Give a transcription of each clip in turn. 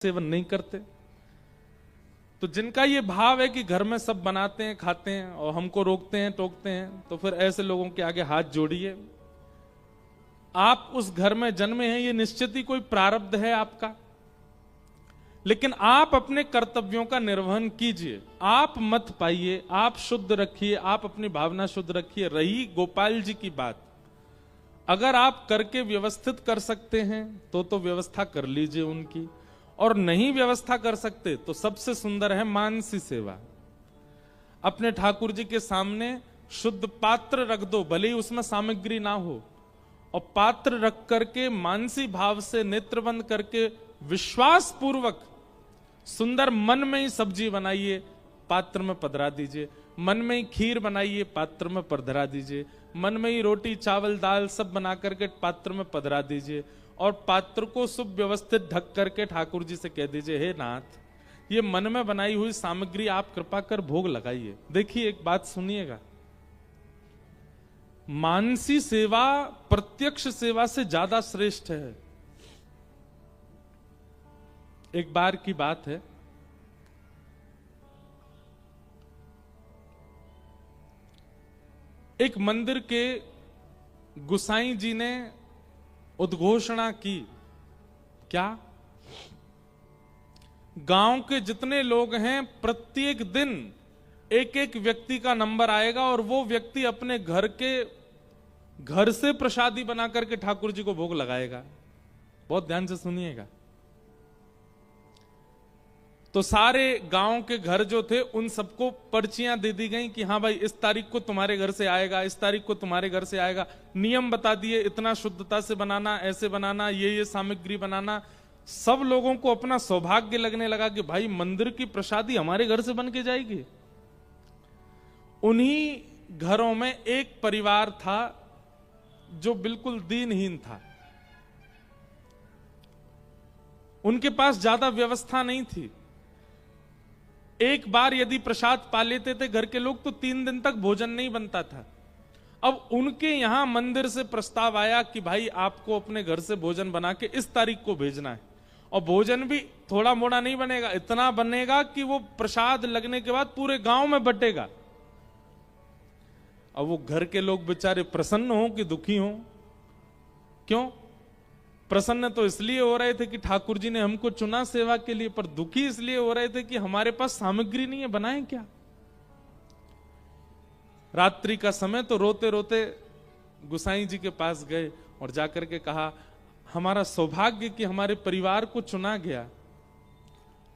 Seven नहीं करते। तो जिनका ये भाव है कि घर में सब बनाते हैं खाते हैं और हमको रोकते हैं टोकते हैं, तो फिर ऐसे लोगों के आगे हाथ जोड़िए। आप उस घर में जन्मे हैं, ये निश्चित ही कोई प्रारब्ध है आपका, लेकिन आप अपने कर्तव्यों का निर्वहन कीजिए। आप मत पाइए, आप शुद्ध रखिए, आप अपनी भावना शुद्ध रखिए। रही गोपाल जी की बात, अगर आप करके व्यवस्थित कर सकते हैं तो व्यवस्था कर लीजिए उनकी, और नहीं व्यवस्था कर सकते तो सबसे सुंदर है मानसी सेवा। अपने ठाकुर जी के सामने शुद्ध पात्र रख दो, भले ही उसमें सामग्री ना हो, और पात्र रख करके मानसी भाव से नेत्र बंद करके विश्वास पूर्वक सुंदर मन में ही सब्जी बनाइए, पात्र में पधरा दीजिए। मन में ही खीर बनाइए, पात्र में पधरा दीजिए। मन में ही रोटी चावल दाल सब बना करके पात्र में पधरा दीजिए, और पात्र को सुव्यवस्थित ढक करके ठाकुर जी से कह दीजिए, हे नाथ, ये मन में बनाई हुई सामग्री आप कृपा कर भोग लगाइए। देखिए एक बात सुनिएगा, मानसी सेवा प्रत्यक्ष सेवा से ज्यादा श्रेष्ठ है। एक बार की बात है, एक मंदिर के गुसाई जी ने उद्घोषणा की, क्या? गांव के जितने लोग हैं प्रत्येक दिन एक एक व्यक्ति का नंबर आएगा, और वो व्यक्ति अपने घर से प्रसादी बना करके ठाकुर जी को भोग लगाएगा। बहुत ध्यान से सुनिएगा। तो सारे गांव के घर जो थे उन सबको पर्चियां दे दी गई कि हाँ भाई इस तारीख को तुम्हारे घर से आएगा, इस तारीख को तुम्हारे घर से आएगा। नियम बता दिए, इतना शुद्धता से बनाना, ऐसे बनाना, ये सामग्री बनाना। सब लोगों को अपना सौभाग्य लगने लगा कि भाई मंदिर की प्रसादी हमारे घर से बन के जाएगी। उन्हीं घरों में एक परिवार था जो बिल्कुल दीनहीन था। उनके पास ज्यादा व्यवस्था नहीं थी। एक बार यदि प्रसाद पा लेते थे घर के लोग तो 3 दिन तक भोजन नहीं बनता था। अब उनके यहां मंदिर से प्रस्ताव आया कि भाई आपको अपने घर से भोजन बना के इस तारीख को भेजना है, और भोजन भी थोड़ा मोड़ा नहीं बनेगा, इतना बनेगा कि वो प्रसाद लगने के बाद पूरे गांव में बटेगा। अब वो घर के लोग बेचारे प्रसन्न हो कि दुखी हो? क्यों प्रसन्न? तो इसलिए हो रहे थे कि ठाकुर जी ने हमको चुना सेवा के लिए, पर दुखी इसलिए हो रहे थे कि हमारे पास सामग्री नहीं है, बनाएं क्या? रात्रि का समय, तो रोते रोते गुसाई जी के पास गए और जाकर के कहा, हमारा सौभाग्य कि हमारे परिवार को चुना गया,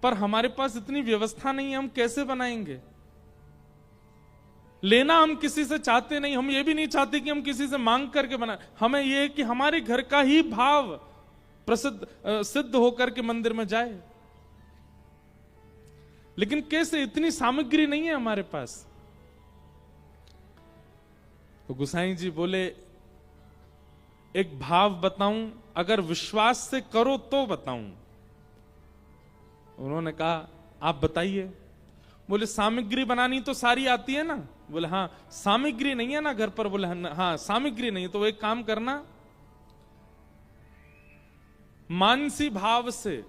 पर हमारे पास इतनी व्यवस्था नहीं है, हम कैसे बनाएंगे? लेना हम किसी से चाहते नहीं, हम ये भी नहीं चाहते कि हम किसी से मांग करके बनाए। हमें ये है कि हमारे घर का ही भाव सिद्ध होकर के मंदिर में जाए, लेकिन कैसे? इतनी सामग्री नहीं है हमारे पास। तो गुसाई जी बोले, एक भाव बताऊं, अगर विश्वास से करो तो बताऊं। उन्होंने कहा, आप बताइए। बोले, सामग्री बनानी तो सारी आती है ना? बोले, हाँ। सामग्री नहीं है ना घर पर? बोले, हाँ सामग्री नहीं। तो एक काम करना, मानसी भाव से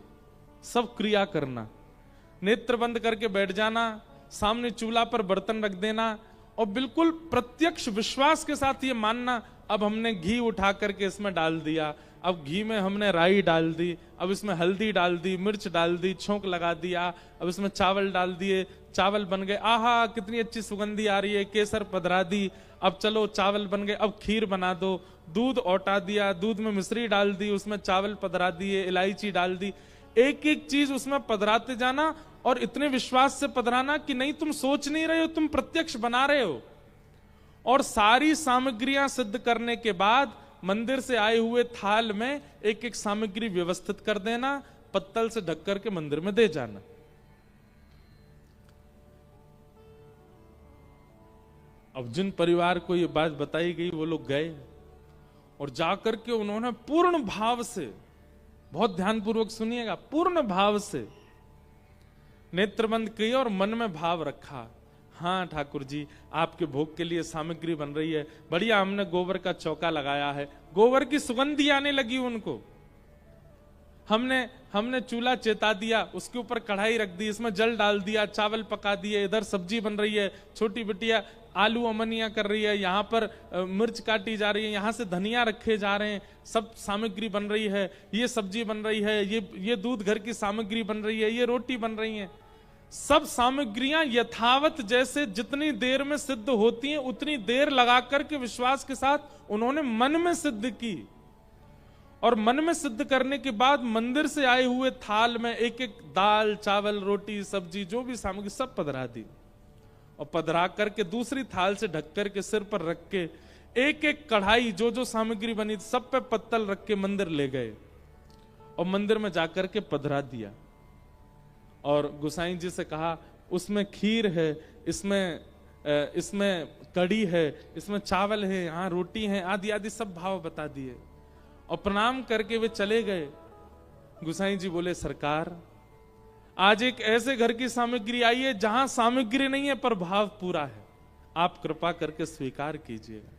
सब क्रिया करना, नेत्र बंद करके बैठ जाना, सामने चूल्हा पर बर्तन रख देना, और बिल्कुल प्रत्यक्ष विश्वास के साथ ये मानना, अब हमने घी उठा करके इसमें डाल दिया, अब घी में हमने राई डाल दी, अब इसमें हल्दी डाल दी, मिर्च डाल दी, छोंक लगा दिया, अब इसमें चावल डाल दिए, चावल बन गए, आहा कितनी अच्छी सुगंधी आ रही है, केसर पधरा दी, अब चलो चावल बन गए, अब खीर बना दो, दूध औटा दिया, दूध में मिश्री डाल दी, उसमें चावल पधरा दिए, इलायची डाल दी, एक एक चीज उसमें पधराते जाना, और इतने विश्वास से पधराना कि नहीं तुम सोच नहीं रहे हो, तुम प्रत्यक्ष बना रहे हो। और सारी सामग्रियां सिद्ध करने के बाद मंदिर से आए हुए थाल में एक एक सामग्री व्यवस्थित कर देना, पत्तल से ढक करके मंदिर में दे जाना। अब जिन परिवार को ये बात बताई गई वो लोग गए और जाकर के उन्होंने पूर्ण भाव से, बहुत ध्यानपूर्वक सुनिएगा, पूर्ण भाव से नेत्रबंद किए और मन में भाव रखा, हाँ ठाकुर जी आपके भोग के लिए सामग्री बन रही है, बढ़िया, हमने गोबर का चौका लगाया है। गोबर की सुगंधी आने लगी उनको। हमने चूल्हा चेता दिया, उसके ऊपर कढ़ाई रख दी, इसमें जल डाल दिया, चावल पका दिए, इधर सब्जी बन रही है, छोटी बिटिया आलू अमनिया कर रही है, यहाँ पर मिर्च काटी जा रही है, यहाँ से धनिया रखे जा रहे हैं, सब सामग्री बन रही है, ये सब्जी बन रही है, ये दूध घर की सामग्री बन रही है, ये रोटी बन रही है। सब सामग्रियां यथावत जैसे जितनी देर में सिद्ध होती हैं उतनी देर लगा करके विश्वास के साथ उन्होंने मन में सिद्ध की। और मन में सिद्ध करने के बाद मंदिर से आए हुए थाल में एक एक दाल, चावल, रोटी, सब्जी, जो भी सामग्री सब पधरा दी, और पधरा करके दूसरी थाल से ढक करके सिर पर रख के एक एक कढ़ाई जो जो सामग्री बनी सब पे पत्तल रख के मंदिर ले गए और मंदिर में जाकर के पधरा दिया। और गोसाई जी से कहा उसमें खीर है, इसमें कड़ी है, इसमें चावल है, यहाँ रोटी है, आदि आदि सब भाव बता दिए और प्रणाम करके वे चले गए। गोसाई जी बोले सरकार, आज एक ऐसे घर की सामग्री आई है जहां सामग्री नहीं है पर भाव पूरा है, आप कृपा करके स्वीकार कीजिएगा।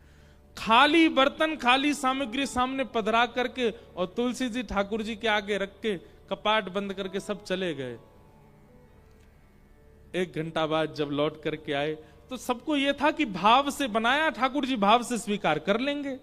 खाली बर्तन, खाली सामग्री सामने पधरा करके और तुलसी जी ठाकुर जी के आगे रख के कपाट बंद करके सब चले गए। 1 घंटा बाद जब लौट करके आए तो सबको यह था कि भाव से बनाया, ठाकुर जी भाव से स्वीकार कर लेंगे।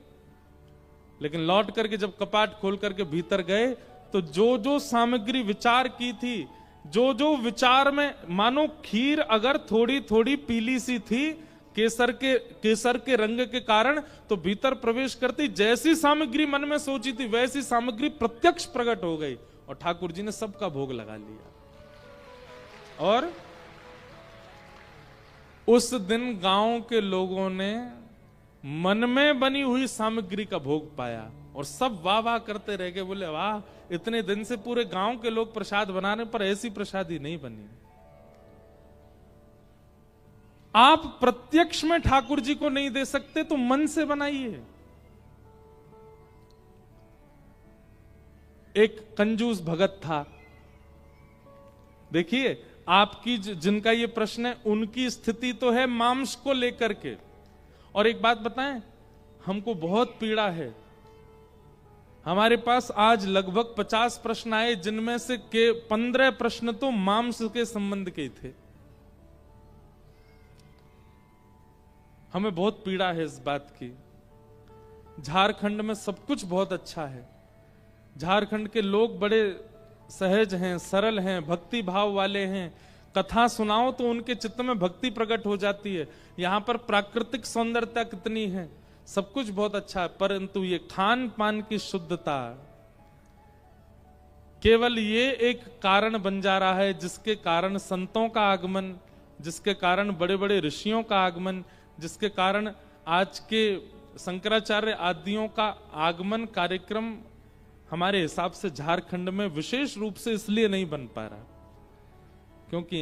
लेकिन लौट करके जब कपाट खोल करके भीतर गए तो जो जो सामग्री विचार की थी, जो जो विचार में, मानो खीर अगर थोड़ी थोड़ी पीली सी थी केसर के रंग के कारण, तो भीतर प्रवेश करती जैसी सामग्री मन में सोची थी वैसी सामग्री प्रत्यक्ष प्रकट हो गई और ठाकुर जी ने सबका भोग लगा लिया। और उस दिन गांव के लोगों ने मन में बनी हुई सामग्री का भोग पाया और सब वाह वाह करते रह गए, बोले वाह, इतने दिन से पूरे गांव के लोग प्रसाद बनाने पर ऐसी प्रसादी नहीं बनी। आप प्रत्यक्ष में ठाकुर जी को नहीं दे सकते तो मन से बनाइए। एक कंजूस भगत था, देखिए आपकी जिनका ये प्रश्न है उनकी स्थिति तो है मांस को लेकर के। और एक बात बताएं, हमको बहुत पीड़ा है, हमारे पास आज लगभग 50 प्रश्न आए जिनमें से के 15 प्रश्न तो मांस के संबंध के थे। हमें बहुत पीड़ा है इस बात की। झारखंड में सब कुछ बहुत अच्छा है, झारखंड के लोग बड़े सहज हैं, सरल हैं, भक्ति भाव वाले हैं, कथा सुनाओ तो उनके चित्त में भक्ति प्रकट हो जाती है। यहां पर प्राकृतिक सौंदर्यता कितनी है, सब कुछ बहुत अच्छा है, परंतु ये खान पान की शुद्धता केवल ये एक कारण बन जा रहा है जिसके कारण संतों का आगमन, जिसके कारण बड़े बड़े ऋषियों का आगमन, जिसके कारण आज के शंकराचार्य आदियों का आगमन कार्यक्रम हमारे हिसाब से झारखंड में विशेष रूप से इसलिए नहीं बन पा रहा क्योंकि